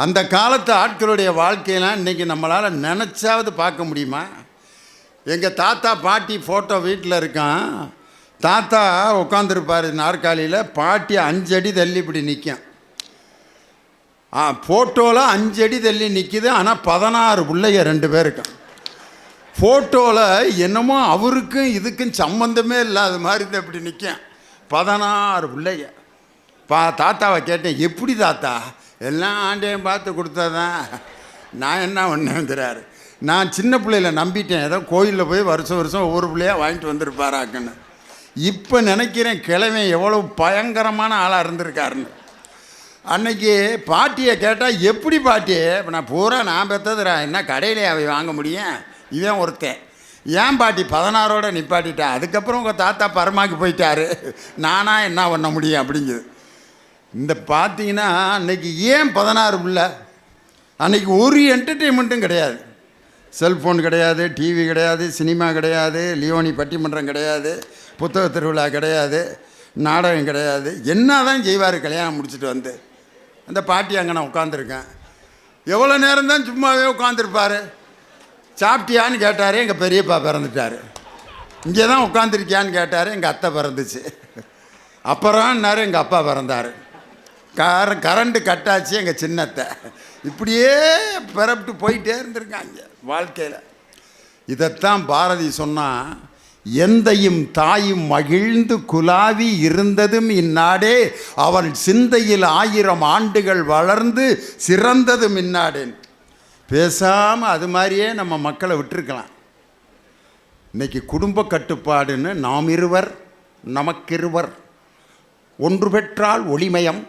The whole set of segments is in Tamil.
அந்த காலத்து ஆட்களுடைய வாழ்க்கையெல்லாம் இன்றைக்கி நம்மளால் நினச்சாவது பார்க்க முடியுமா? எங்கள் தாத்தா பாட்டி ஃபோட்டோ வீட்டில் இருக்கான். தாத்தா உட்காந்துருப்பார் நாற்காலியில், பாட்டி 5 அடி தள்ளி இப்படி நிற்கும். ஃபோட்டோவில் 5 அடி தள்ளி நிற்கிது. ஆனால் 16 பிள்ளைங்க 2 பேருக்கும். ஃபோட்டோவில் என்னமோ அவருக்கும் இதுக்கும் சம்மந்தமே இல்லாத மாதிரி தான் இப்படி நிற்கும். 16 பிள்ளைங்க. தாத்தாவை கேட்டேன், எப்படி தாத்தா? எல்லாம் ஆண்டையும் பார்த்து கொடுத்தாதான், நான் என்ன ஒன்றுங்கிறாரு. நான் சின்ன பிள்ளையில நம்பிட்டேன், ஏதோ கோயிலில் போய் வருஷம் ஒவ்வொரு பிள்ளையாக வாங்கிட்டு வந்திருப்பாராக்குன்னு. இப்போ நினைக்கிறேன் கிழமை எவ்வளோ பயங்கரமான ஆளாக இருந்திருக்காருன்னு. அன்னைக்கு பாட்டியை கேட்டால், எப்படி பாட்டியே? இப்போ நான் பூரா நான் பெற்றதுரா, என்ன கடையிலே அவை வாங்க முடியும்? இவன் ஒருத்தன். ஏன் பாட்டி 16ஓட நிப்பாட்டிட்டா? அதுக்கப்புறம் உங்கள் தாத்தா பரமாக்கி போயிட்டாரு, நானா என்ன பண்ண முடியும் அப்படிங்குது. இந்த பார்த்தீங்கன்னா அன்றைக்கி ஏன் 16 பிள்ளை? அன்றைக்கி ஒரு என்டர்டெயின்மெண்ட்டும் கிடையாது. செல்ஃபோன் கிடையாது, டிவி கிடையாது, சினிமா கிடையாது, லியோனி பட்டிமன்றம் கிடையாது, புத்தக திருவிழா கிடையாது, நாடகம் கிடையாது. என்ன தான் செய்வார் கல்யாணம் முடிச்சுட்டு வந்து? அந்த பாட்டி அங்கே நான் உட்காந்துருக்கேன். எவ்வளோ நேரம்தான் சும்மாவே உட்காந்துருப்பார். சாப்பிட்டியான்னு கேட்டார், எங்கள் பெரியப்பா பிறந்துட்டார். இங்கே தான் உட்காந்துருக்கியான்னு கேட்டார், எங்கள் அத்தை பிறந்துச்சு. அப்புறம்னாரு எங்கள் அப்பா பிறந்தார். கரண்ட்டு கட்டாச்சு எங்கள் சின்னத்தை. இப்படியே பிறப்பிட்டு போயிட்டே இருந்திருக்காங்க வாழ்க்கையில். இதைத்தான் பாரதி சொன்னால், எந்தையும் தாயும் மகிழ்ந்து குலாவி இருந்ததும் இந்நாடே, அவன் சிந்தையில் 1000 ஆண்டுகள் வளர்ந்து சிறந்ததும் இந்நாடேன். பேசாமல் அது மாதிரியே நம்ம மக்களை விட்டுருக்கலாம். இன்றைக்கி குடும்ப கட்டுப்பாடுன்னு நாம் இருவர் நமக்கிருவர், 1 பெற்றால் ஒளிமயம்,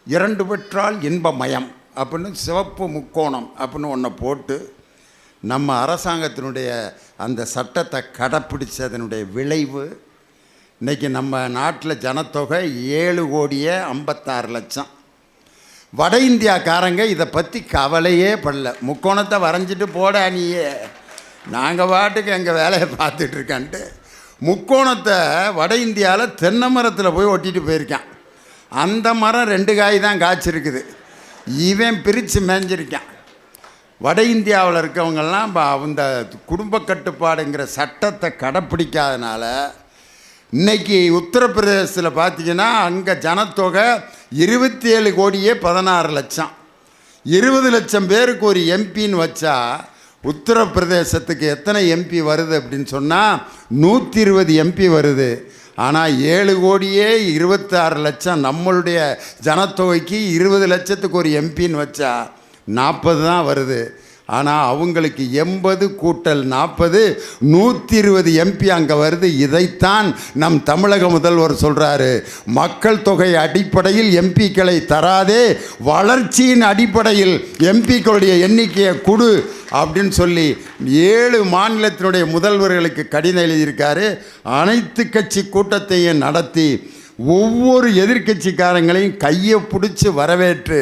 2 பெற்றால் இன்பமயம் அப்படின்னு சிவப்பு முக்கோணம் அப்படின்னு ஒன்றை போட்டு நம்ம அரசாங்கத்தினுடைய அந்த சட்டத்தை கடைப்பிடிச்சதனுடைய விளைவு இன்றைக்கி நம்ம நாட்டில் ஜனத்தொகை 7,56,00,000. வட இந்தியாக்காரங்க இதை பற்றி கவலையே படல. முக்கோணத்தை வரைஞ்சிட்டு போட நீயே, நாங்கள் பாட்டுக்கு எங்கள் வேலையை பார்த்துட்ருக்கான்ட்டு முக்கோணத்தை வட இந்தியாவில் தென்னை மரத்தில் போய் ஒட்டிட்டு போயிருக்கான். அந்த மரம் 2 காய் தான் காய்ச்சிருக்குது. இவன் பிரித்து மேய்ஞ்சிருக்கான். வட இந்தியாவில் இருக்கவங்கெல்லாம் அந்த குடும்ப கட்டுப்பாடுங்கிற சட்டத்தை கடைப்பிடிக்காதனால இன்றைக்கி உத்தரப்பிரதேசத்தில் பார்த்திங்கன்னா அங்கே ஜனத்தொகை 27,16,00,000. 20 லட்சம் பேருக்கு ஒரு எம்பின்னு வச்சா உத்தரப்பிரதேசத்துக்கு எத்தனை எம்பி வருது அப்படின்னு சொன்னால் 120 எம்பி வருது. ஆனால் 7,26,00,000 நம்மளுடைய ஜனத்தொகைக்கு 20 லட்சத்துக்கு ஒரு எம்பின்னு வச்சா 40 தான் வருது. ஆனால் அவங்களுக்கு 80 கூட்டல் 40 120 எம்பி அங்கே வருது. இதைத்தான் நம் தமிழக முதல்வர் சொல்கிறாரு, மக்கள் தொகை அடிப்படையில் எம்பிக்களை தராதே, வளர்ச்சியின் அடிப்படையில் எம்பிக்களுடைய எண்ணிக்கையை கொடு அப்படின்னு சொல்லி 7 மாநிலத்தினுடைய முதல்வர்களுக்கு கடிதம் எழுதியிருக்காரு. அனைத்து கட்சி கூட்டத்தையும் நடத்தி ஒவ்வொரு எதிர்க்கட்சிக்காரங்களையும் கையை பிடிச்சி வரவேற்று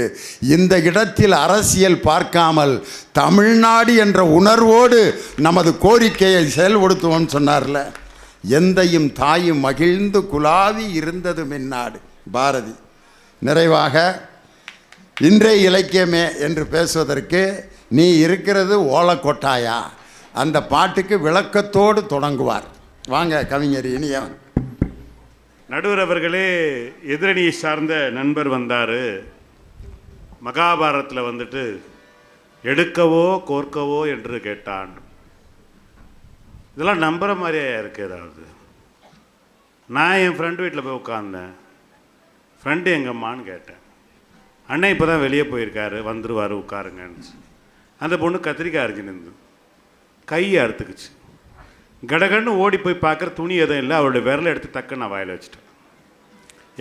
இந்த இடத்தில் அரசியல் பார்க்காமல் தமிழ்நாடு என்ற உணர்வோடு நமது கோரிக்கையை செயல்படுத்துவோம்னு சொன்னார்ல. எந்தையும் தாயும் மகிழ்ந்து குலாவி இருந்ததும் இந்நாடு. பாரதி. நிறைவாக இன்றைய இலக்கியமே என்று பேசுவதற்கு, நீ இருக்கிறது ஓலக்கொட்டாயா, அந்த பாட்டுக்கு விளக்கத்தோடு தொடங்குவார். வாங்க கவிஞர் இனியவன். நடுவர் அவர்களே, எதிரணியை சார்ந்த நண்பர் வந்தார். மகாபாரதத்தில் வந்துட்டு எடுக்கவோ கோர்க்கவோ என்று கேட்டான். இதெல்லாம் நம்புகிற மாதிரியே இருக்குது. ஏதாவது நான் என் ஃப்ரெண்டு வீட்டில் போய் உட்காந்தேன். ஃப்ரெண்டு எங்கம்மான்னு கேட்டேன். அண்ணன் இப்போ தான் வெளியே போயிருக்காரு, வந்துடுவார் உட்காருங்கன்னு. அந்த பொண்ணு கத்திரிக்காய் அரைஞ்சி நின்று கையை அறுத்துக்குச்சு. கடகன்னு ஓடி போய் பார்க்குற துணி எதுவும் இல்லை. அவளுடைய விரலை எடுத்து டக்குன்னு நான் வாயில் வச்சுட்டேன்.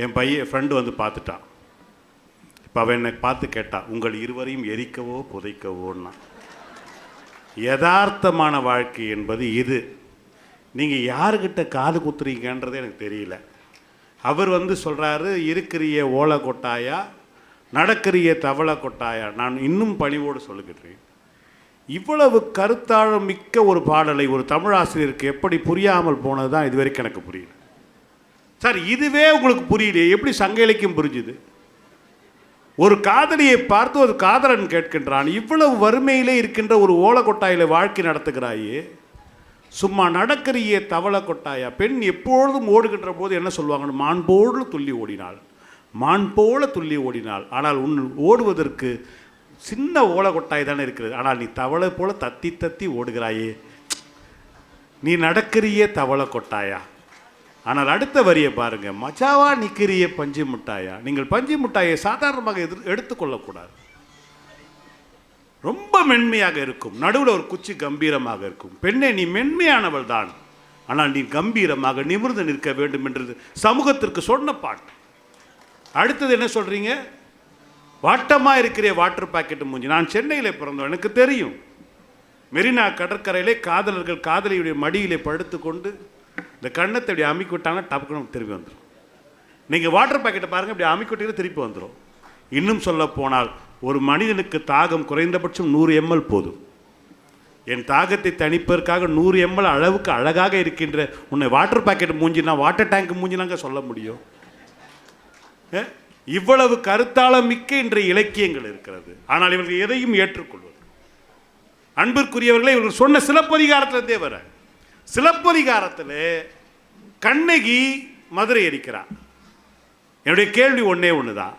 என் ஃப்ரெண்டு வந்து பார்த்துட்டான். இப்போ அவன் என்னை பார்த்து கேட்டான், உங்கள் இருவரையும் எரிக்கவோ புதைக்கவோன்னா. யதார்த்தமான வாழ்க்கை என்பது இது. நீங்கள் யாருக்கிட்ட காது குத்துறீங்கன்றதே எனக்கு தெரியல. அவர் வந்து சொல்கிறாரு, இருக்கிறிய ஓலை கொட்டாயா, நடக்கிறிய தவளை கொட்டாயா. நான் இன்னும் பணிவோடு சொல்லுகிறேன், இவ்வளவு கருத்தாழம் மிக்க ஒரு பாடலை ஒரு தமிழாசிரியருக்கு எப்படி புரியாமல் போனது தான் இது வரைக்கும் எனக்கு புரியல. சார், இதுவே உங்களுக்கு புரியலையே, எப்படி சங்க இலக்கியம் புரிஞ்சுது? ஒரு காதலியை பார்த்து ஒரு காதலன் கேட்கின்றான், இவ்வளவு வறுமையிலே இருக்கின்ற ஒரு ஓலக்கொட்டாயில வாழ்க்கை நடத்துகிறாயே, சும்மா நடக்கிறியே தவளை கொட்டாயா? பெண் எப்பொழுதும் ஓடுகின்ற போது என்ன சொல்லுவாங்கன்னு, மான் போல துள்ளி ஓடினாள், மான் போல துள்ளி ஓடினாள். ஆனால் உன் ஓடுவதற்கு சின்ன ஓலக்கொட்டாய் தானே இருக்கிறது, ஆனால் நீ தவளை போல தத்தி தத்தி ஓடுகிறாயே, நீ நடக்கிறியே தவளை கொட்டாயா. ஆனால் அடுத்த வரியை பாருங்க, மச்சாவா நிற்கிறிய பஞ்சு மிட்டாயா. நீங்கள் பஞ்சு மிட்டாயை சாதாரணமாக எடுத்துக்கொள்ளக்கூடாது. ரொம்ப மென்மையாக இருக்கும், நடுவில் ஒரு குச்சி கம்பீரமாக இருக்கும். பெண்ணே, நீ மென்மையானவள் தான், ஆனால் நீ கம்பீரமாக நிமிர்ந்து நிற்க வேண்டும் என்றது சமூகத்திற்கு சொன்ன பாட்டு. அடுத்தது என்ன சொல்றீங்க? வாட்டமாக இருக்கிற வாட்டர் பாக்கெட் மூஞ்சி. நான் சென்னையில் பிறந்தோம், எனக்கு தெரியும். மெரினா கடற்கரையிலே காதலர்கள் காதலியுடைய மடியிலே படுத்து கொண்டு இந்த கண்ணத்தை இப்படி அமுக்கி விட்டாங்கன்னா டப்புக்கு திரும்பி வந்துடும். நீங்கள் வாட்டர் பாக்கெட்டை பாருங்கள், இப்படி அமுக்கி விட்டீங்கன்னா திருப்பி வந்துடும். இன்னும் சொல்ல போனால் ஒரு மனிதனுக்கு தாகம் குறைந்தபட்சம் 100 ml போதும். என் தாகத்தை தணிப்பதற்காக 100 ml அளவுக்கு அழகாக இருக்கின்ற உன்னை வாட்டர் பாக்கெட் மூஞ்சினா வாட்டர் டேங்க் மூஞ்சினாங்க சொல்ல முடியும். இவ்வளவு கருத்தாளம் மிக்க இன்றைய இலக்கியங்கள் இருக்கிறது. ஆனால் இவர்கள் எதையும் ஏற்றுக்கொள்வது. அன்பிற்குரியவர்களே, இவர்கள் சொன்ன சிலப்பதிகாரத்திலிருந்தே வர, சிலப்பதிகாரத்தில் கண்ணகி மதுரை எரிக்கிறார். என்னுடைய கேள்வி ஒன்றே ஒன்று தான்.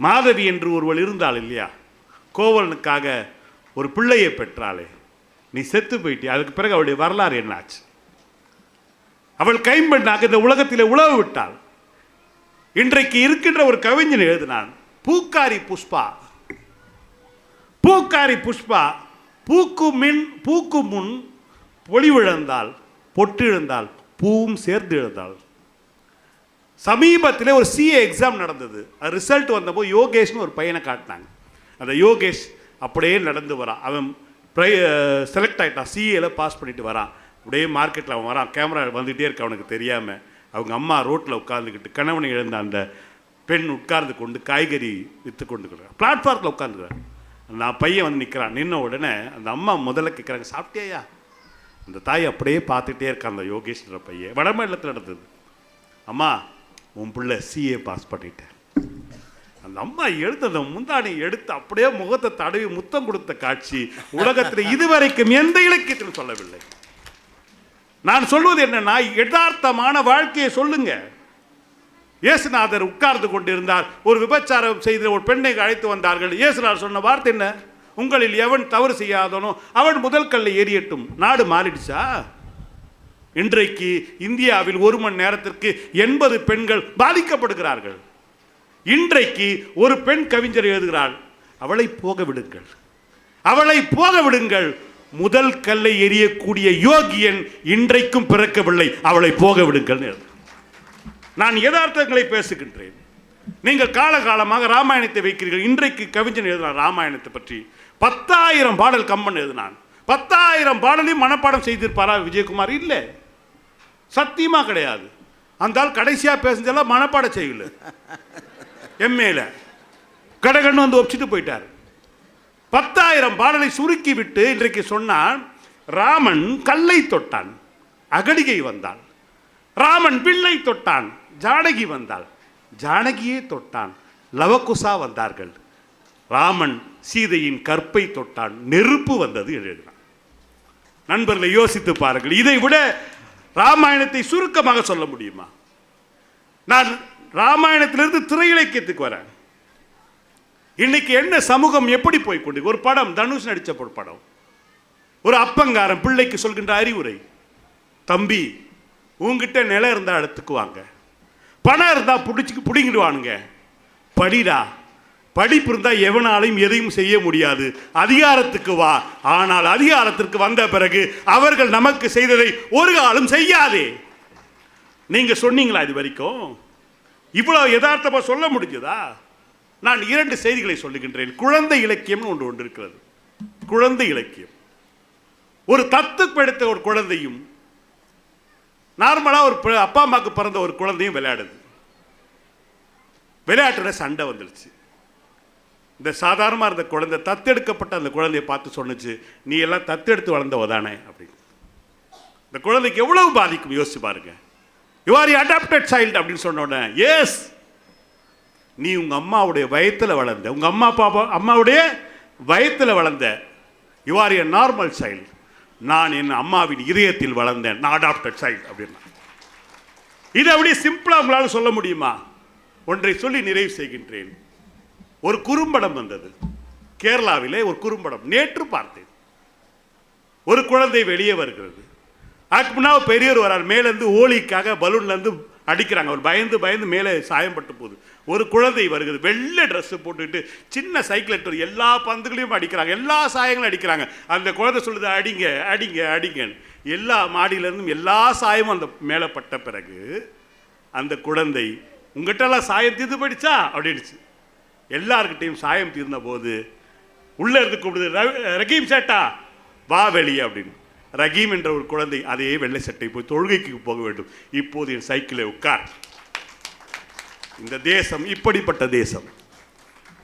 மாதவி என்று ஒருவள் இருந்தாள் இல்லையா, கோவலனுக்காக ஒரு பிள்ளையை பெற்றாளே, நீ செத்து போயிட்டே, அதுக்கு பிறகு அவளுடைய வரலாறு என்னாச்சு? அவள் கைம்பெண்ணாக இந்த உலகத்தில் உழவு விட்டாள். இன்றைக்கு இருக்கின்ற ஒரு கவிஞன் எழுதினான், பூக்காரி புஷ்பா, பூக்காரி புஷ்பா பூக்கும் முன் பொலிவிழந்தாள், பொட்டு இழந்தாள், பூவும் சேர்ந்து இழந்தாள். சமீபத்தில் ஒரு சிஏ எக்ஸாம் நடந்தது. அது ரிசல்ட் வந்தபோது யோகேஷ்னு ஒரு பையனை காட்டினாங்க. அந்த யோகேஷ் அப்படியே நடந்து வரான். அவன் செலக்ட் ஆகிட்டான், சிஏல பாஸ் பண்ணிட்டு வரான். அப்படியே மார்க்கெட்டில் அவன் வரான், கேமரா வந்துகிட்டே இருக்க அவனுக்கு தெரியாமல். அவங்க அம்மா ரோட்டில் உட்காந்துக்கிட்டு, கணவனை இழந்த அந்த பெண் உட்கார்ந்து கொண்டு காய்கறி விற்று கொண்டு பிளாட்ஃபார்மில் உட்காந்துக்கிறான். அந்த பையன் வந்து நிற்கிறான். நின்ன உடனே அந்த அம்மா முதல்ல கேட்குறாங்க, சாப்பிட்டியா? அந்த தாய் அப்படியே பார்த்துட்டே இருக்கான். அந்த யோகேஷ்ன்ற பையன் வடமாநிலத்தில் நடந்தது. அம்மா, உன் பிள்ளை சிஏ பாஸ் பண்ணிட்டேன். அந்த அம்மா அந்த முந்தானை எடுத்து அப்படியே முகத்தை தடவி முத்தம் கொடுத்த காட்சி உலகத்தில் இதுவரைக்கும் எந்த இலக்கியத்திலும் சொல்லவில்லை. நான் சொல்வது என்னன்னா, யதார்த்தமான வாழ்க்கையை சொல்லுங்க. இயேசுநாதர் உட்கார்ந்து கொண்டிருந்தார், ஒரு விபச்சாரம் செய்த ஒரு பெண்ணை அழைத்து வந்தார்கள். இயேசுநாதர் சொன்ன வார்த்தை என்ன? உங்களில் எவன் தவறு செய்யாதனோ அவன் முதல் கல்லை ஏறியட்டும். நாடு மாறிடுச்சா? இன்றைக்கு இந்தியாவில் 1 மணி நேரத்திற்கு 80 பெண்கள் பாதிக்கப்படுகிறார்கள். இன்றைக்கு ஒரு பெண் கவிஞர் எழுதுகிறாள், அவளை போக விடுங்கள், அவளை போக விடுங்கள். முதல் கல்லை எறியக்கூடிய யோகியன் இன்றைக்கும் பிறக்கவில்லை, அவளை போக விடுங்கள். நான் யதார்த்தங்களை பேசுகின்றேன். நீங்கள் காலகாலமாக ராமாயணத்தை வைக்கிறீர்கள். இன்றைக்கு கவிஞன் எழுதினான் ராமாயணத்தை பற்றி 10,000 பாடல் கம்பன் எழுதினான். 10,000 பாடலையும் மனப்பாடம் செய்திருப்பாரா விஜயகுமார்? இல்லை, சத்தியமா கிடையாது. அந்த ஆள் கடைசியாக பேசுனதெல்லாம் மனப்பாடம் செய்யல. எம்ஏல கடகன்னு வந்து ஒப்பிச்சுட்டு போயிட்டார். 10,000 பாடலை சுருக்கி விட்டு இன்றைக்கு சொன்னான், ராமன் கல்லை தொட்டான், அகலிகை வந்தாள். ராமன் வில்லை தொட்டான், ஜானகி வந்தாள். ஜானகியே தொட்டான், லவகுசா வந்தார்கள். ராமன் சீதையின் கற்பை தொட்டான், நெருப்பு வந்தது எழுதினான். நண்பர்களை யோசித்து பாருங்கள். இதை விட ராமாயணத்தை சுருக்கமாக சொல்ல முடியுமா? நான் ராமாயணத்திலிருந்து திரை இலக்கியத்துக்கு வரேன். இன்னைக்கு என்ன சமூகம் எப்படி போய்கொண்டு, ஒரு படம் தனுஷ் நடிச்ச ஒரு படம், ஒரு அப்பங்காரன் பிள்ளைக்கு சொல்கின்ற அறிவுரை, தம்பி உங்ககிட்ட நிலம் இருந்தால் எடுத்துக்குவாங்க, பணம் இருந்தால் பிடிங்கிடுவானுங்க, படிடா, படிப்பு இருந்தால் எவனாலையும் எதையும் செய்ய முடியாது, அதிகாரத்துக்கு வா, ஆனால் அதிகாரத்திற்கு வந்த பிறகு அவர்கள் நமக்கு செய்ததை ஒரு காலம் செய்யாதே. நீங்க சொன்னீங்களா இது வரைக்கும்? இவ்வளவு யதார்த்தமா சொல்ல முடிஞ்சதா? நான் 2 செய்திகளை சொல்லுகின்றேன். குழந்தை இலக்கியம் ஒன்று இருக்கிறது. குழந்தை இலக்கியம், ஒரு தத்துக்கு எடுத்த ஒரு குழந்தையும் நார்மலா ஒரு அப்பா அம்மாவுக்கு பிறந்த ஒரு குழந்தையும் விளையாடுது. விளையாட்டுல சண்டை வந்துடுச்சு. இந்த சாதாரணமாக இருந்த குழந்தை தத்தெடுக்கப்பட்ட அந்த குழந்தையை பார்த்து சொன்னிச்சு, நீ எல்லாம் தத்தெடுத்து வளர்ந்தவ தானே அப்படின்னு. இந்த குழந்தைக்கு எவ்வளவு பாதிக்கும் யோசிச்சு பாருங்க. யூ ஆர் அடாப்டட் சைல்டு அப்படின்னு சொன்ன உடனே, எஸ் நீ உங்கள் அம்மாவுடைய வயத்தில் வளர்ந்த, உங்கள் அம்மாவுடைய வயத்தில் வளர்ந்த, you are a normal child. நான் என் அம்மாவின் இதயத்தில் வளர்ந்தேன், நான் அடாப்டட் சைல்டு அப்படின்னா. இது அப்படியே சிம்பிளாக உங்களால் சொல்ல முடியுமா? ஒன்றை சொல்லி நிறைவு செய்கின்றேன். ஒரு குறும்படம் வந்தது கேரளாவிலே, ஒரு குறும்படம் நேற்று பார்த்தேன். ஒரு குழந்தை வெளியே வருகிறது, அதுக்கு முன்னால் பெரியவர் வரார், மேலேருந்து ஓலிக்காக பலூன்லேருந்து அடிக்கிறாங்க, அவர் பயந்து பயந்து மேலே சாயம்பட்டு போகுது. ஒரு குழந்தை வருகிறது, வெள்ளை ட்ரெஸ்ஸு போட்டுக்கிட்டு, சின்ன சைக்கிள் எடுத்து எல்லா பந்துகளையும் அடிக்கிறாங்க, எல்லா சாயங்களும் அடிக்கிறாங்க. அந்த குழந்தை சொல்லுது அடிங்க அடிங்க அடிங்கன்னு. எல்லா மாடியிலேருந்தும் எல்லா சாயமும் அந்த மேலே பட்ட பிறகு அந்த குழந்தை, உங்கள்கிட்டலாம் சாயம் தீர்ந்து போயிடுச்சா அப்படின்னுச்சு. எல்லாருக்கிட்டையும் சாயம் தீர்ந்த போது உள்ளே இருந்து கூப்பிடுது, ரகீம் சேட்டா வா வெளியே அப்படின்னு. ரகீம் என்ற ஒரு குழந்தை அதே வெள்ளை சட்டை போய் தொழுகைக்கு போக வேண்டும், இப்போது என் சைக்கிளை உட்கார். இந்த தேசம் இப்படிப்பட்ட தேசம்.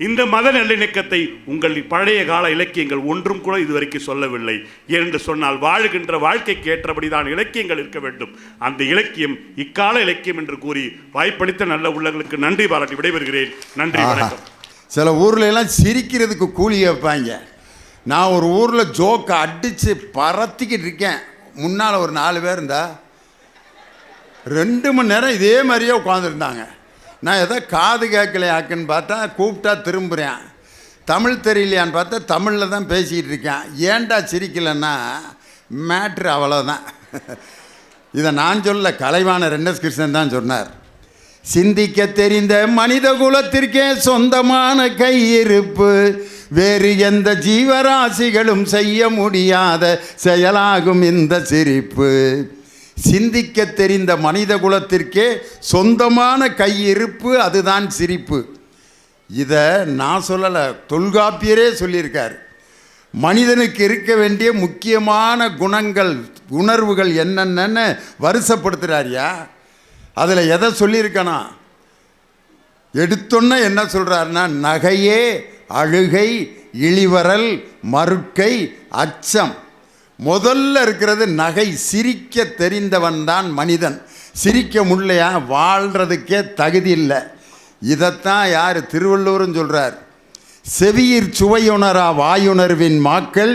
இந்த மத நல்லிணக்கத்தை உங்கள் பழைய கால இலக்கியங்கள் ஒன்றும் கூட இதுவரைக்கும் சொல்லவில்லை. என்று சொன்னால் வாழுகின்ற வாழ்க்கைக்கு ஏற்றபடிதான் இலக்கியங்கள் இருக்க வேண்டும். அந்த இலக்கியம் இக்கால இலக்கியம் என்று கூறி வாய்ப்பளித்த நல்ல உள்ளங்களுக்கு நன்றி பாராட்டி விடைபெறுகிறேன். நன்றி, வணக்கம். சில ஊர்ல எல்லாம் சிரிக்கிறதுக்கு கூலி வைப்பாங்க. நான் ஒரு ஊரில் ஜோக்கை அடித்து பறத்திக்கிட்டு இருக்கேன், முன்னால் ஒரு 4 பேர் இருந்தா 2 மணி நேரம் இதே மாதிரியே உட்காந்துருந்தாங்க. நான் எதோ காது கேட்கலையாக்குன்னு பார்த்தா கூப்பிட்டா திரும்புகிறேன், தமிழ் தெரியலையான்னு பார்த்தா தமிழில் தான் பேசிக்கிட்டு இருக்கேன். ஏன்டா சிரிக்கலைன்னா மேட்ரு அவ்வளோதான். இதை நான் சொல்ல, கலைவாணர் என்எஸ் கிருஷ்ணன் தான் சொன்னார். சிந்திக்க தெரிந்த மனித குலத்திற்கே சொந்தமான கையிருப்பு வேறு எந்த ஜீவராசிகளும் செய்ய முடியாத செயலாகும் இந்த சிரிப்பு. சிந்திக்க தெரிந்த மனித குலத்திற்கே சொந்தமான கையிருப்பு, அதுதான் சிரிப்பு. இதை நான் சொல்லலை, தொல்காப்பியரே சொல்லியிருக்கார். மனிதனுக்கு இருக்க வேண்டிய முக்கியமான குணங்கள், உணர்வுகள் என்னென்னு வருஷப்படுத்துகிறாரியா. அதில் எதை சொல்லியிருக்கனா, எடுத்தோன்னே என்ன சொல்கிறாருன்னா, நகையே அழுகை இழிவரல் மறுக்கை அச்சம். முதல்ல இருக்கிறது நகை. சிரிக்க தெரிந்தவன் தான் மனிதன். சிரிக்க முடியலையா வாழ்கிறதுக்கே தகுதி இல்லை. இதைத்தான் யார் திருவள்ளுவரும் சொல்கிறார். செவியிற் சுவையுணரா வாயுணர்வின் மாக்கள்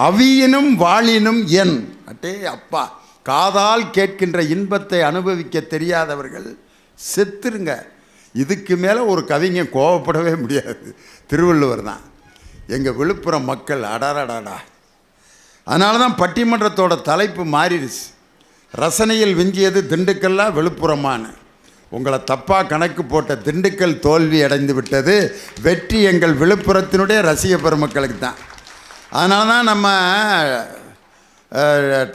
அவியினும் வாழினும் என். அட்டே அப்பா, காதால் கேட்கின்ற இன்பத்தை அனுபவிக்க தெரியாதவர்கள் செத்துருங்க. இதுக்கு மேலே ஒரு கவிஞன் கோவப்படவே முடியாது. திருவள்ளுவர் தான். எங்கள் விழுப்புரம் மக்கள் அடாடாடா. அதனால தான் பட்டிமன்றத்தோட தலைப்பு மாறிடுச்சு. ரசனையில் விஞ்சியது திண்டுக்கல்லா விழுப்புரமான. உங்களை தப்பாக கணக்கு போட்ட திண்டுக்கல் தோல்வி அடைந்து விட்டது. வெற்றி எங்கள் விழுப்புரத்தினுடைய ரசிக பெருமக்களுக்கு தான். அதனால தான் நம்ம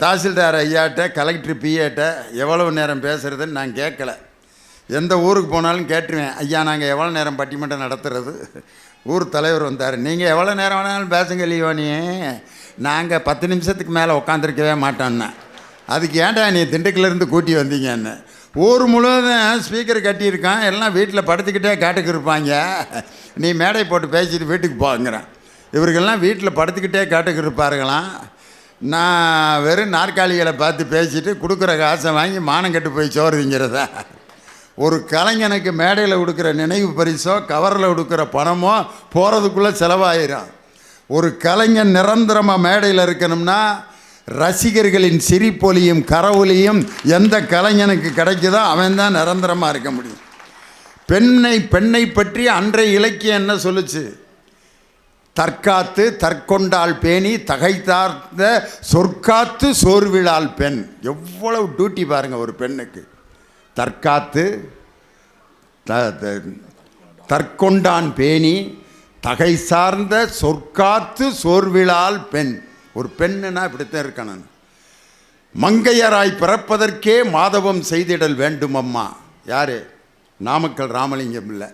தாசில்தார் ஐயாட்ட, கலெக்டர் பிஏட்ட எவ்வளவு நேரம் பேசுகிறதுன்னு நான் கேட்கல. எந்த ஊருக்கு போனாலும் கேட்டுருவேன், ஐயா நாங்கள் எவ்வளோ நேரம் பட்டிமன்றம் நடத்துறது. ஊர் தலைவர் வந்தார், நீங்கள் எவ்வளோ நேரம் வேணாலும் பேசுங்க லியோனியே, நாங்கள் 10 நிமிஷத்துக்கு மேலே உட்காந்துருக்கவே மாட்டோன்னா. அதுக்கு ஏன்டா நீ திண்டுக்கல்லேருந்து கூட்டி வந்தீங்கன்னு. ஊர் முழுவதும் ஸ்பீக்கர் கட்டியிருக்கான், எல்லாம் வீட்டில் படுத்துக்கிட்டே காட்டுக்கு இருப்பாங்க. நீ மேடை போட்டு பேசிட்டு வீட்டுக்கு போங்கிறான். இவர்கள்லாம் வீட்டில் படுத்துக்கிட்டே காட்டுக்கு இருப்பாருங்களாம். நான் வெறும் நாற்காலிகளை பார்த்து பேசிட்டு கொடுக்குற காசை வாங்கி மானம் கட்டு போய் சோறுங்கிறதா. ஒரு கலைஞனுக்கு மேடையில் கொடுக்குற நினைவு பரிசோ கவரில் கொடுக்குற பணமோ போகிறதுக்குள்ளே செலவாயிரும். ஒரு கலைஞன் நிரந்தரமாக மேடையில் இருக்கணும்னா ரசிகர்களின் சிரிப்பொலியும் கரவொலியும் எந்த கலைஞனுக்கு கிடைக்குதோ அவன் தான் நிரந்தரமாக இருக்க முடியும். பெண்ணை பற்றி அன்றைய இலக்கியம் என்ன சொல்லுச்சு? தற்காத்து தற்கொண்டாள் பேணி தகைத்தார்ந்த சொற்காத்து சோர்விழாள் பெண். எவ்வளவு டியூட்டி பாருங்கள் ஒரு பெண்ணுக்கு. தற்காத்து தற்கொண்டான் பேணி தகை சார்ந்த சொற்காத்து சோர்விழாள் பெண். ஒரு பெண்ணுன்னா இப்படித்தான் இருக்கணும். மங்கையராய் பிறப்பதற்கே மாதவம் செய்திடல் வேண்டும் அம்மா. யார்? நாமக்கல் ராமலிங்கம் இல்லை.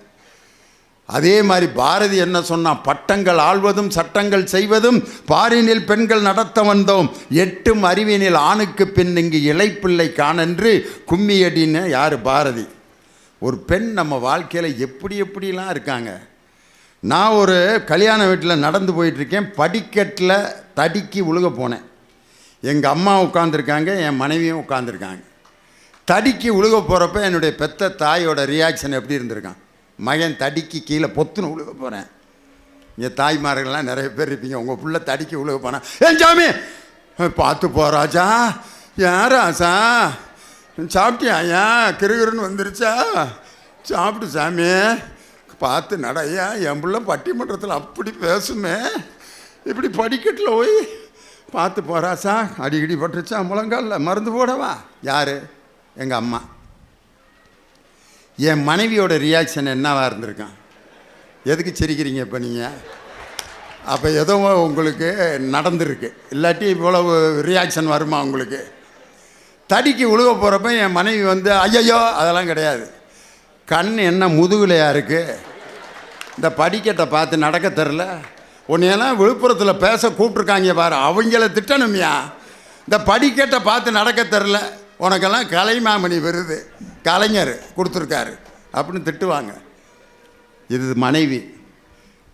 அதே மாதிரி பாரதி என்ன சொன்னான்? பட்டங்கள் ஆள்வதும் சட்டங்கள் செய்வதும் பாரினில் பெண்கள் நடத்த வந்தோம், எட்டும் அறிவினில் ஆணுக்கு பின் இங்கு இளைப்பிள்ளை காணென்று கும்மியடின்னு. யார்? பாரதி. ஒரு பெண் நம்ம வாழ்க்கையில் எப்படிலாம் இருக்காங்க. நான் ஒரு கல்யாண வீட்டில் நடந்து போயிட்டுருக்கேன், படிக்கட்டில் தடுக்கி உழுக போனேன். எங்கள் அம்மா உட்காந்துருக்காங்க, என் மனைவியும் உட்காந்துருக்காங்க. தடுக்கி உழுக போகிறப்ப என்னுடைய பெத்த தாயோட ரியாக்ஷன் எப்படி இருந்திருக்கான்? மகன் தடிக்கு கீழே பொத்துன்னு விழுக போகிறேன். இங்கே தாய்மார்கள்லாம் நிறைய பேர் இருப்பீங்க, உங்கள் பிள்ளை தடிக்கு விழுக போனேன், ஏன் சாமி பார்த்து போகிறாச்சா, ஏன் ராசா சாப்பிட்டியா, ஏன் கிருகிருன்னு வந்துருச்சா, சாப்பிட்டு சாமி பார்த்து நடையா, என் பிள்ளை பட்டிமன்றத்தில் அப்படி பேசுமே, இப்படி படிக்கட்டில் போய் பார்த்து போகிறாச்சா, அடிக்கடி பட்டுருச்சா, முழங்கால மருந்து போடவா, யார், எங்கள் அம்மா. என் மனைவியோட ரியாக்ஷன் என்னவாக இருந்திருக்கான்? எதுக்கு சிரிக்கிறீங்க இப்போ நீங்கள்? அப்போ ஏதோ உங்களுக்கு நடந்துருக்கு, இல்லாட்டி இவ்வளவு ரியாக்ஷன் வருமா உங்களுக்கு? தடிக்கு உழுக போகிறப்ப என் மனைவி வந்து ஐயையோ அதெல்லாம் கிடையாது, கண் என்ன முதுகுலையா இருக்குது, இந்த படிக்கட்டை பார்த்து நடக்க தெரில, உன்னையெல்லாம் விழுப்புரத்தில் பேச கூப்பிட்ருக்காங்க பாரு, அவங்கள திட்டணுமியா, இந்த படிக்கட்டை பார்த்து நடக்க தெரில, உனக்கெல்லாம் கலைமாமணி விருது கலைஞர் கொடுத்துருக்காரு அப்படின்னு திட்டுவாங்க. இது மனைவி,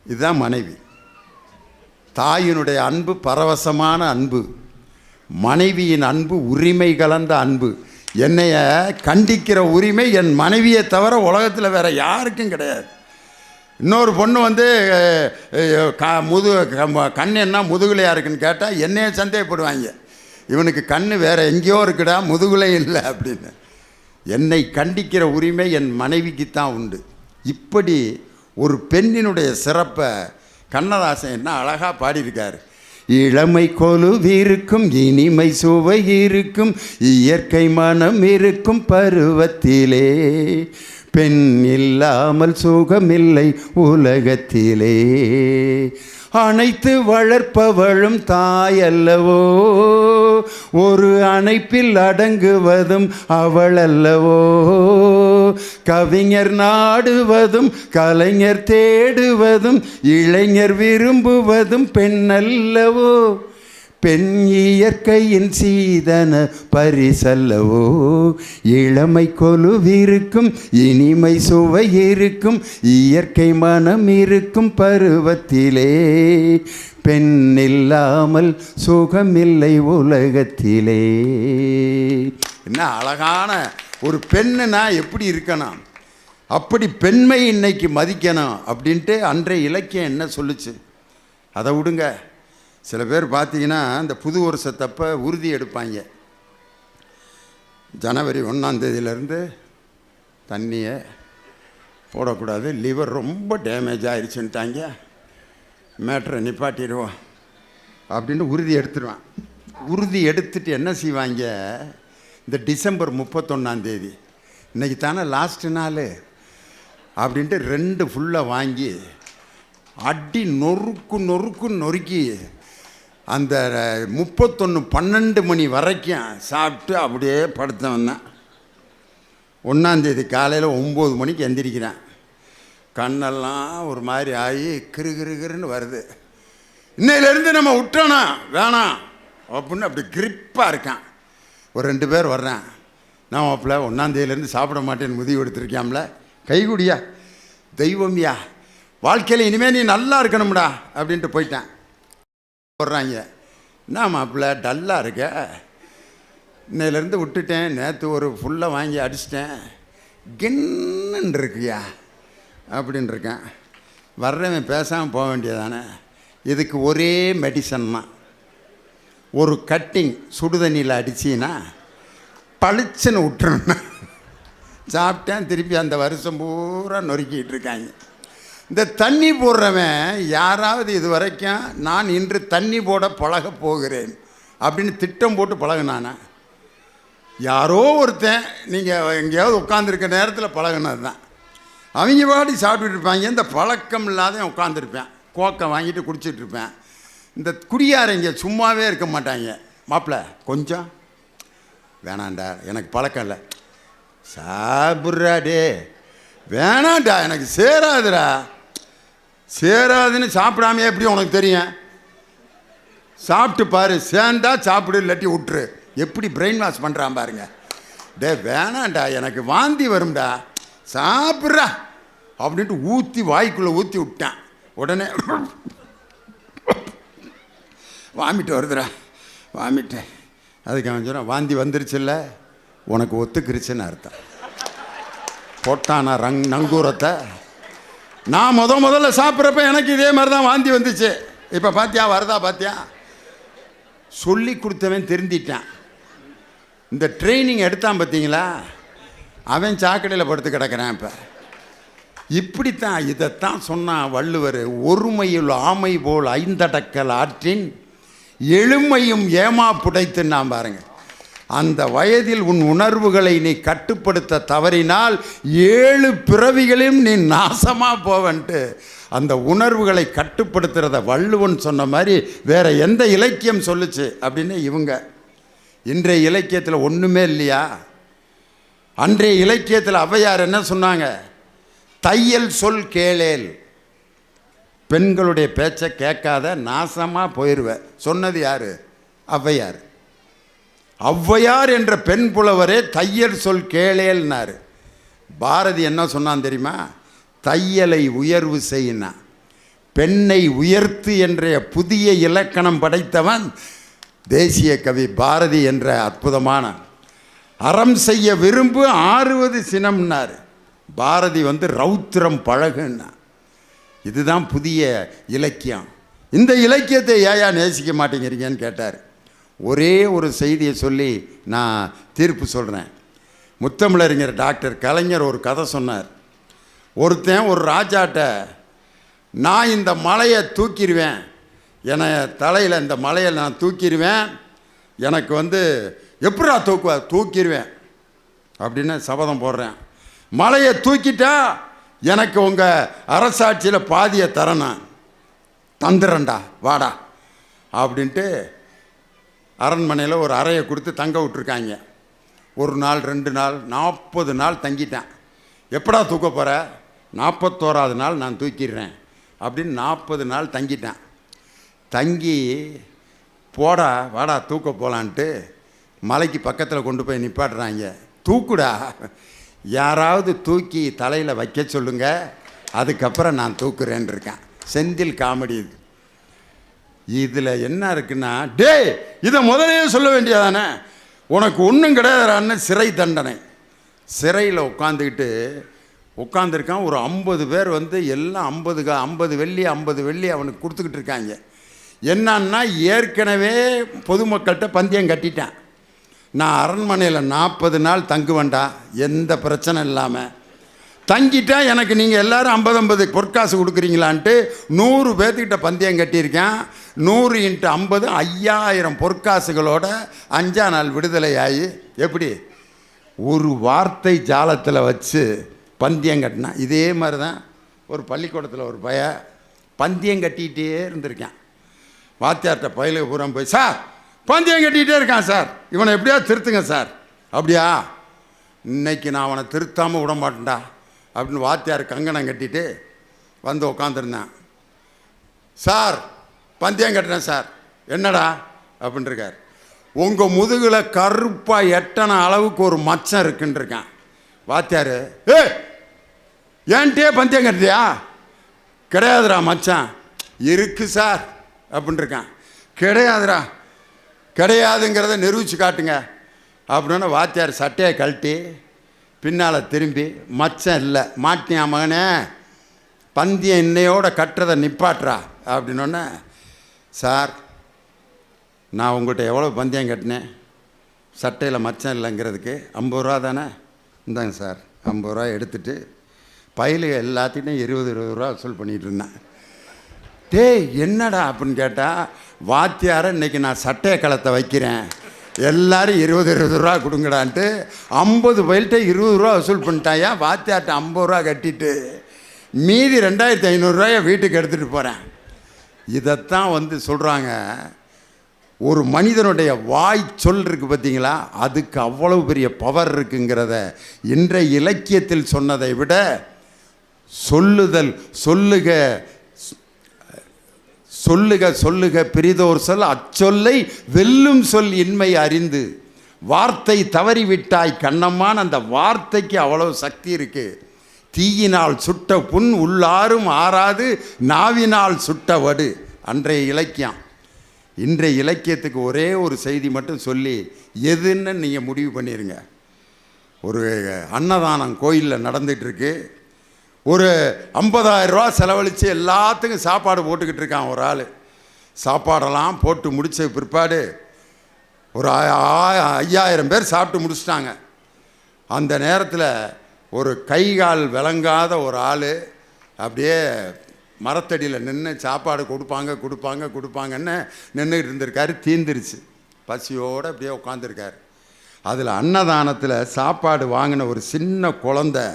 இதுதான் மனைவி. தாயினுடைய அன்பு பரவசமான அன்பு, மனைவியின் அன்பு உரிமை கலந்த அன்பு. என்னைய கண்டிக்கிற உரிமை என் மனைவியை தவிர உலகத்தில் வேறு யாருக்கும் கிடையாது. இன்னொரு பொண்ணு வந்து கண் என்ன முதுகுலையாக இருக்குன்னு கேட்டால் என்னையே சந்தேகப்படுவாங்க, இவனுக்கு கண் வேறு எங்கேயோ இருக்குடா, முதுகுலை இல்லை அப்படின்னு. என்னை கண்டிக்கிற உரிமை என் மனைவிக்கு தான் உண்டு. இப்படி ஒரு பெண்ணினுடைய சிறப்பை கண்ணதாசன் என்ன அழகாக பாடியிருக்கார். இளமை கொலுவிருக்கும் இனிமை சுவை இருக்கும் இயற்கை மனம் இருக்கும் பருவத்திலே, பெண் இல்லாமல் சுகமில்லை உலகத்திலே, அனைத்து வளர்ப்பவளும் தாயல்லவோ, ஒரு அணைப்பில் அடங்குவதும் அவள் அல்லவோ, கவிஞர் நாடுவதும் கலைஞர் தேடுவதும் இளைஞர் விரும்புவதும் பெண்ணல்லவோ, பெண் இயற்கையின் சீதன பரிசல்லவோ, இளமை கொலுவிருக்கும் இனிமை சுவை இருக்கும் இயற்கை மனம் இருக்கும் பருவத்திலே, பெண் இல்லாமல் சுகமில்லை உலகத்திலே. என்ன அழகான ஒரு பெண்ணுனா எப்படி இருக்கணும், அப்படி பெண்மை இன்னைக்கு மதிக்கணும் அப்படின்ட்டு அன்றைய இலக்கியம் என்ன சொல்லுச்சு. அதை விடுங்க, சில பேர் பார்த்தீங்கன்னா இந்த புது வருஷத்தப்போ உறுதி எடுப்பாங்க, ஜனவரி 1 தண்ணியை போடக்கூடாது, லிவர் ரொம்ப டேமேஜ் ஆயிடுச்சுன்ட்டாங்க, மேட்ரை நிப்பாட்டிடுவோம் அப்படின்னு உறுதி எடுத்துடுவான். உறுதி எடுத்துட்டு என்ன செய்வாங்க, இந்த டிசம்பர் 31 இன்றைக்கி தானே லாஸ்ட்டு நாள் அப்படின்ட்டு 2 ஃபுல்லாக வாங்கி அடி நொறுக்கு நொறுக்கி அந்த 31 மணி வரைக்கும் சாப்பிட்டு அப்படியே படுத்த வந்தேன். 1 காலையில் 9 மணிக்கு எந்திரிக்கிறேன், கண்ணெல்லாம் ஒரு மாதிரி ஆகி கிருகிருன்னு வருது. இன்னையிலேருந்து நம்ம விட்டோனா வேணாம் அப்படின்னு அப்படி கிரிப்பாக இருக்கான். ஒரு 2 பேர் வர்றேன், நான் அப்பல 1 சாப்பிட மாட்டேன்னு முடிவு எடுத்திருக்கியாம்ல, கைகுடியா தெய்வம்யா, வாழ்க்கையில் இனிமேல் நீ நல்லா இருக்கணும்டா அப்படின்ட்டு போயிட்டேன். போடுறாங்க, என்ன மாப்பிள்ள டல்லாக இருக்க, இன்னையிலேருந்து விட்டுட்டேன், நேற்று ஒரு ஃபுல்லாக வாங்கி அடிச்சிட்டேன், கின்னு இருக்குயா அப்படின்னு இருக்கேன். வர்றவன் பேசாமல் போக வேண்டியதானே. இதுக்கு ஒரே மெடிசன் தான், ஒரு கட்டிங் சுடுதண்ணியில் அடிச்சின்னா பளிச்சுன்னு விட்டுருன்னா. சாப்பிட்டேன், திருப்பி அந்த வருஷம் பூரா நொறுக்கிட்டு இருக்காங்க. இந்த தண்ணி போடுறவன் யாராவது இது வரைக்கும் நான் இன்று தண்ணி போட பழக போகிறேன் அப்படின்னு திட்டம் போட்டு பழகினானா? யாரோ ஒருத்தன் நீங்கள் எங்கேயாவது உட்காந்துருக்க நேரத்தில் பழகினது தான். அவங்க பாடி சாப்பிட்டுட்டு இருப்பாங்க, இந்த பழக்கம் இல்லாத உட்காந்துருப்பேன், கோக்கை வாங்கிட்டு குடிச்சிட்டு இருப்பேன். இந்த குடியாரங்க சும்மாவே இருக்க மாட்டாங்க, மாப்பிள்ள கொஞ்சம் வேணாண்டா எனக்கு பழக்கம் இல்லை, சாப்பிட்றா டே வேணாண்டா எனக்கு சேராதுடா, சேராதுன்னு சாப்பிடாமே எப்படி உனக்கு தெரியும், சாப்பிட்டு பாரு, சேர்ந்தா சாப்பிடு இல்லாட்டி விட்டுரு. எப்படி பிரெயின் வாஷ் பண்ணுறான் பாருங்க. டே வேணாண்டா எனக்கு வாந்தி வரும்டா, சாப்பிட்றா அப்படின்ட்டு ஊற்றி வாய்க்குள்ளே ஊற்றி விட்டேன். உடனே வாமிட்டு வருதுடா, வாமிட்டு. அதுக்கு அவன் சொன்னான், வாந்தி வந்துருச்சுல்ல உனக்கு ஒத்துக்கிருச்சுன்னு அர்த்தம். போட்டானா நங்கூரத்தை நான் முதல்ல சாப்பிட்றப்ப எனக்கு இதே மாதிரி தான் வாந்தி வந்துச்சு. இப்போ பார்த்தியா வருதா பார்த்தியா? சொல்லி கொடுத்தவன் திருந்திட்டான். இந்த ட்ரைனிங் எடுத்தான் பார்த்தீங்களா, அவன் சாக்கடையில் படுத்து கிடக்கிறான். இப்போ இப்படித்தான் இதைத்தான் சொன்னான் வள்ளுவர். ஒருமையுள் ஆமை போல் ஐந்தடக்கல் ஆற்றின் எழுமையும் ஏமா புடைத்துன்னான் பாருங்க. அந்த வயதில் உன் உணர்வுகளை நீ கட்டுப்படுத்த தவறினால் 7 பிறவிகளையும் நீ நாசமாக போவன்ட்டு அந்த உணர்வுகளை கட்டுப்படுத்துகிறத வள்ளுவன் சொன்ன மாதிரி வேற எந்த இலக்கியம் சொல்லுச்சு அப்படின்னு இவங்க. இன்றைய இலக்கியத்தில் ஒன்றுமே இல்லையா? அன்றைய இலக்கியத்தில் ஔவையார் என்ன சொன்னாங்க? தையல் சொல் கேளேல், பெண்களுடைய பேச்சை கேட்காத நாசமாக போயிடுவேன். சொன்னது யார்? ஔவையார். ஔவையார் என்ற பெண் புலவரே தையல் சொல் கேளேல்னாரு. பாரதி என்ன சொன்னான் தெரியுமா? தையலை உயர்வு செய்யினா, பெண்ணை உயர்த்து என்ற புதிய இலக்கணம் படைத்தவன் தேசிய கவி பாரதி என்ற அற்புதமான. அறம் செய்ய விரும்பு ஆறுவது சினம்னார். பாரதி ரௌத்திரம் பழகுன்னா. இதுதான் புதிய இலக்கியம். இந்த இலக்கியத்தை ஏயா நேசிக்க மாட்டேங்கிறீங்கன்னு கேட்டார். ஒரே ஒரு செய்தியை சொல்லி நான் தீர்ப்பு சொல்கிறேன். முத்தமிழறிஞர் டாக்டர் கலைஞர் ஒரு கதை சொன்னார். ஒருத்தன் ஒரு ராஜாட்ட, நான் இந்த மலையை தூக்கிடுவேன், என தலையில் இந்த மலையை நான் தூக்கிடுவேன், எனக்கு எப்படா தூக்கிடுவேன் அப்படின்னு சபதம் போடுறேன். மலையை தூக்கிட்டா எனக்கு உங்கள் அரசாட்சியில் பாதியை தரணும், தந்துடுறேன்டா வாடா அப்படின்ட்டு அரண்மனையில் ஒரு அறையை கொடுத்து தங்க விட்டுருக்காங்க. 1 நாள் 2 நாள் 40 நாள் தங்கிட்டேன். எப்படா தூக்க போகிற? 41ஆவது நாள் நான் தூக்கிடுறேன் அப்படின்னு 40 நாள் தங்கிட்டேன். தங்கி போடா வாடா தூக்க போகலான்ட்டு மலைக்கு பக்கத்தில் கொண்டு போய் நிப்பாட்டுறாங்க. தூக்குடா, யாராவது தூக்கி தலையில் வைக்க சொல்லுங்க, அதுக்கப்புறம் நான் தூக்குறேன்னு இருக்கேன். செந்தில் காமெடி இது. இதில் என்ன இருக்குன்னா, டே இதை முதலே சொல்ல வேண்டியதானே, உனக்கு ஒன்றும் கிடையாதுன்னு சிறை தண்டனை. சிறையில் உட்காந்துருக்கான். ஒரு 50 பேர் எல்லாம் 50 வெள்ளி 50 வெள்ளி அவனுக்கு கொடுத்துக்கிட்டு இருக்காங்க. என்னன்னா, ஏற்கனவே பொதுமக்கள்கிட்ட பந்தயம் கட்டிட்டேன். நான் அரண்மனையில் 40 நாள் தங்குவேண்டா, எந்த பிரச்சனை இல்லாமல் தங்கிட்டா எனக்கு நீங்கள் எல்லோரும் 50 பொற்காசு கொடுக்குறீங்களான்ட்டு 100 பேர்த்துக்கிட்ட பந்தயம் கட்டியிருக்கேன். 100 × 50 5000 பொற்காசுகளோட 5ஆம் நாள் விடுதலை ஆகி, எப்படி ஒரு வார்த்தை ஜாலத்தில் வச்சு பந்தயம் கட்டினா. இதே மாதிரி தான் ஒரு பள்ளிக்கூடத்தில் ஒரு பந்தயம் கட்டிக்கிட்டே இருந்திருக்கேன். வாத்தியார்கிட்ட பயிலுக்கு பூரா போய், சார் பந்தயம் கட்டிக்கிட்டே இருக்கான் சார், இவனை எப்படியா திருத்துங்க சார். அப்படியா, இன்னைக்கு நான் அவனை திருத்தாமல் விட மாட்டேன்டா அப்படின்னு வாத்தியார் கங்கணம் கட்டிட்டு உட்காந்துருந்தேன். சார் பந்தயம் கட்டினேன் சார். என்னடா அப்படின்னு இருக்கார். உங்கள் முதுகில் கருப்பாக எட்டன அளவுக்கு ஒரு மச்சம் இருக்குன்னு இருக்கேன். வாத்தியார், ஏன்ட்டே பந்தயம் கட்டியா? கிடையாதுடா மச்சான். இருக்கு சார் அப்படின்னு இருக்கான். கிடையாதுடா, கிடையாதுங்கிறத நிரூபித்து காட்டுங்க அப்படின்னு வாத்தியார் சட்டையை கழட்டி பின்னால் திரும்பி, மச்சம் இல்லை மாட்டியா மகனே, பந்தயம் இன்னையோட கட்டுறதை நிப்பாட்டுறா அப்படின்னோடனே, சார் நான் உங்கள்கிட்ட எவ்வளோ பந்தயம் கட்டினேன், சட்டையில் மச்சம் இல்லைங்கிறதுக்கு 50 ரூபா தானே, இந்தாங்க சார் 50 ரூபா எடுத்துகிட்டு பயிலுக எல்லாத்தையும் 20 ரூபா வசூல் பண்ணிகிட்டு இருந்தேன். டேய் என்னடா அப்படின்னு கேட்டால், வாத்தியாரை இன்றைக்கி நான் சட்டையை களத்தை வைக்கிறேன், எல்லோரும் 20 ரூபா கொடுங்கடான்ட்டு 50 பயில்கிட்ட 20 ரூபா வசூல் பண்ணிட்டாயா. வாத்தியார்ட்ட 50 ரூபா கட்டிட்டு மீதி 2500 ரூபாயை வீட்டுக்கு எடுத்துகிட்டு போகிறேன். இதைத்தான் சொல்கிறாங்க, ஒரு மனிதனுடைய வாய் சொல் இருக்குது பார்த்தீங்களா, அதுக்கு அவ்வளவு பெரிய பவர் இருக்குங்கிறத இன்றைய இலக்கியத்தில் சொன்னதை விட சொல்லுக பிரிதோர் சொல் அச்சொல்லை வெல்லும் சொல் இன்மை அறிந்து, வார்த்தை தவறிவிட்டாய் கண்ணம்மான், அந்த வார்த்தைக்கு அவ்வளவு சக்தி இருக்கு. தீயினால் சுட்ட புண் உள்ளாரும் ஆறாது, நாவினால் சுட்ட வடு. அன்றைய இலக்கியம். இன்றைய இலக்கியத்துக்கு ஒரே ஒரு செய்தி மட்டும் சொல்லி எதுன்னு நீங்கள் முடிவு பண்ணிடுங்க. ஒரு அன்னதானம் கோயிலில் நடந்துகிட்ருக்கு. ஒரு 50,000 ரூபா செலவழித்து எல்லாத்துக்கும் சாப்பாடு போட்டுக்கிட்டு இருக்கான் ஒரு ஆள். சாப்பாடெல்லாம் போட்டு முடித்த பிற்பாடு ஒரு 5,000 பேர் சாப்பிட்டு முடிச்சிட்டாங்க. அந்த நேரத்தில் ஒரு கை கால் விளங்காத ஒரு ஆள் அப்படியே மரத்தடியில் நின்று சாப்பாடு கொடுப்பாங்கன்னு நின்றுக்கிட்டு இருந்திருக்காரு. தீந்துருச்சு, பசியோடு அப்படியே உட்காந்துருக்காரு. அதில் அன்னதானத்தில் சாப்பாடு வாங்கின ஒரு சின்ன குழந்தை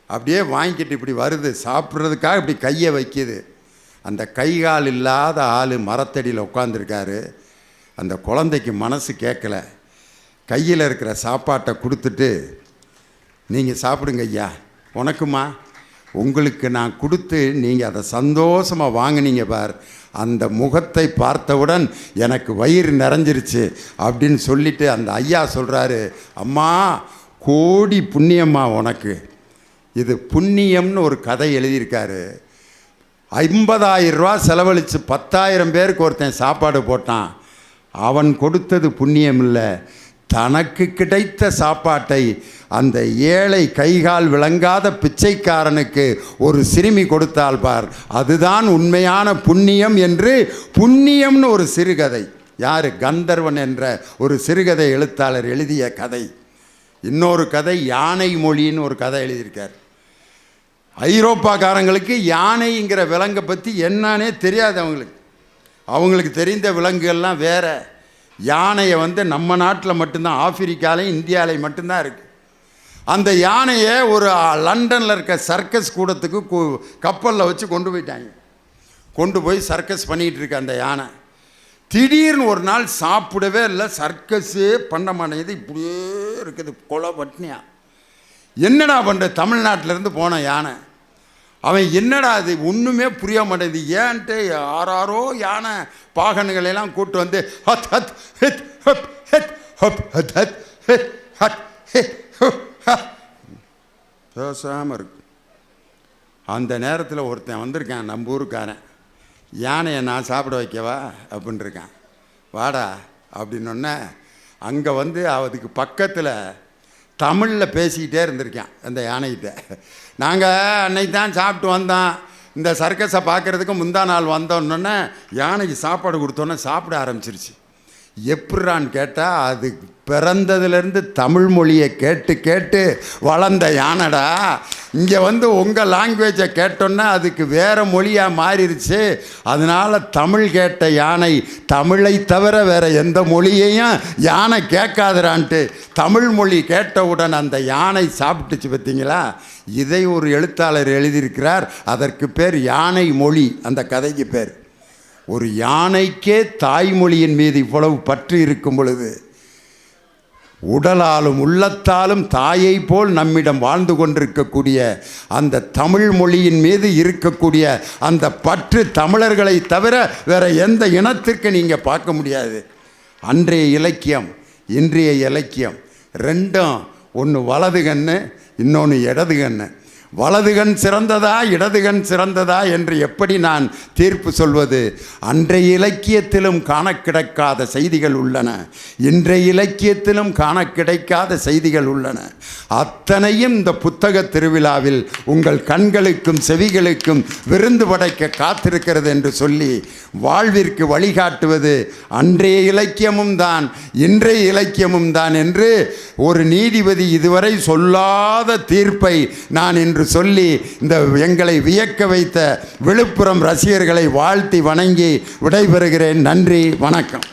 அப்படியே வாங்கிக்கிட்டு இப்படி வருது, சாப்பிட்றதுக்காக இப்படி கையை வைக்கிது. அந்த கை கால் இல்லாத ஆள் மரத்தடியில் உட்காந்துருக்காரு. அந்த குழந்தைக்கு மனசு கேட்கல. கையில் இருக்கிற சாப்பாட்டை கொடுத்துட்டு, நீங்கள் சாப்பிடுங்க ஐயா, உனக்குமா, உங்களுக்கு நான் கொடுத்து நீங்கள் அதை சந்தோஷமாக வாங்கினீங்க பார், அந்த முகத்தை பார்த்தவுடன் எனக்கு வயிறு நிறைஞ்சிருச்சு அப்படின்னு சொல்லிவிட்டு அந்த ஐயா சொல்கிறாரு, அம்மா கோடி புண்ணியம்மா உனக்கு. இது புண்ணியம்னு ஒரு கதை எழுதியிருக்காரு. 50,000 ரூபா செலவழித்து 10,000 பேருக்கு ஒருத்தன் சாப்பாடு போட்டான். அவன் கொடுத்தது புண்ணியம் இல்லை, தனக்கு கிடைத்த சாப்பாட்டை அந்த ஏழை கைகால் விளங்காத பிச்சைக்காரனுக்கு ஒரு சிறுமி கொடுத்தால் பார், அதுதான் உண்மையான புண்ணியம் என்று புண்ணியம்னு ஒரு சிறுகதை, யார், கந்தர்வன் என்ற ஒரு சிறுகதை எழுத்தாளர் எழுதிய கதை. இன்னொரு கதை யானை மொழின்னு ஒரு கதை எழுதியிருக்கார். ஐரோப்பாக்காரங்களுக்கு யானைங்கிற விலங்கை பற்றி என்னன்னே தெரியாது. அவங்களுக்கு தெரிந்த விலங்குகள்லாம் வேறு. யானையை நம்ம நாட்டில் மட்டும்தான், ஆப்பிரிக்காலையும் இந்தியாவிலையும் மட்டும்தான் இருக்குது. அந்த யானையை ஒரு லண்டனில் இருக்க சர்க்கஸ் கூடத்துக்கு கப்பலில் வச்சு கொண்டு போயிட்டாங்க. கொண்டு போய் சர்க்கஸ் பண்ணிகிட்டு இருக்கு அந்த யானை. திடீர்னு ஒரு நாள் சாப்பிடவே இல்லை, சர்க்கஸே பண்ண மாட்டேங்குது, இப்படியே இருக்குது கொலை பட்னியா. என்னடா பண்ணுற, தமிழ்நாட்டிலேருந்து போன யானை. அவன் என்னடா அது ஒன்றுமே புரிய மாட்டேங்குது, ஏன்ட்டு யாரோ யானை பாகன்களெல்லாம் கூப்பிட்டு வந்து ஹத் ஹத் ஹித் ஹப் ஹித் ஹப் ஹத் ஹத் ஹித் ஹத் ஹித் பேசாமல் இருக்கு. அந்த நேரத்தில் ஒருத்தன் வந்திருக்கான், நம்ம ஊருக்காரன். யானையை நான் சாப்பிட வைக்கவா அப்படின்னு இருக்கான். வாடா அப்படின்னொன்னே அங்கே அதுக்கு பக்கத்தில் தமிழில் பேசிக்கிட்டே இருந்திருக்கேன் அந்த யானைகிட்ட. நாங்கள் அன்னைக்கு தான் சாப்பிட்டு வந்தோம், இந்த சர்க்கஸை பார்க்குறதுக்கு முந்தா நாள் வந்தோன்னொன்னே யானைக்கு சாப்பாடு கொடுத்தோன்னே சாப்பிட ஆரம்பிச்சிருச்சு. எப்படிறான்னு கேட்டால், அது பிறந்ததுலேருந்து தமிழ் மொழியை கேட்டு கேட்டு வளர்ந்த யானைடா. இங்கே உங்கள் லாங்குவேஜை கேட்டோன்னா அதுக்கு வேறு மொழியாக மாறிடுச்சு. அதனால் தமிழ் கேட்ட யானை தமிழை தவிர வேறு எந்த மொழியையும் யானை கேட்காதுறான்ட்டு தமிழ் மொழி கேட்டவுடன் அந்த யானை சாப்பிட்டுச்சு. பார்த்தீங்களா, இதை ஒரு எழுத்தாளர் எழுதியிருக்கிறார். அதற்கு பேர் யானை மொழி, அந்த கதைக்கு பேர். ஒரு யானைக்கே தாய்மொழியின் மீது இவ்வளவு பற்று இருக்கும் பொழுது, உடலாலும் உள்ளத்தாலும் தாயை போல் நம்மிடம் வாழ்ந்து கொண்டிருக்கக்கூடிய அந்த தமிழ் மொழியின் மீது இருக்கக்கூடிய அந்த பற்று தமிழர்களை தவிர வேறு எந்த இனத்திற்கு நீங்கள் பார்க்க முடியாது. அன்றைய இலக்கியம் இன்றைய இலக்கியம் ரெண்டும் ஒன்று வலது கண்ணு, இன்னொன்று இடது கண்ணு. வலது கண் சிறந்ததா இடது கண் சிறந்ததா என்று எப்படி நான் தீர்ப்பு சொல்வது? அன்றைய இலக்கியத்திலும் காண கிடைக்காத செய்திகள் உள்ளன, இன்றைய இலக்கியத்திலும் காண கிடைக்காத செய்திகள் உள்ளன. அத்தனையும் இந்த புத்தக திருவிழாவில் உங்கள் கண்களுக்கும் செவிகளுக்கும் விருந்து படைக்க காத்திருக்கிறது என்று சொல்லி வாழ்விற்கு வழிகாட்டுவது அன்றைய இலக்கியமும் தான் இன்றைய இலக்கியமும் தான் என்று ஒரு நீதிபதி இதுவரை சொல்லாத தீர்ப்பை நான் இன்று சொல்லி இந்த எங்களை வியக்க வைத்த விழுப்புரம் ரசிகர்களை வாழ்த்தி வணங்கி விடைபெறுகிறேன். நன்றி, வணக்கம்.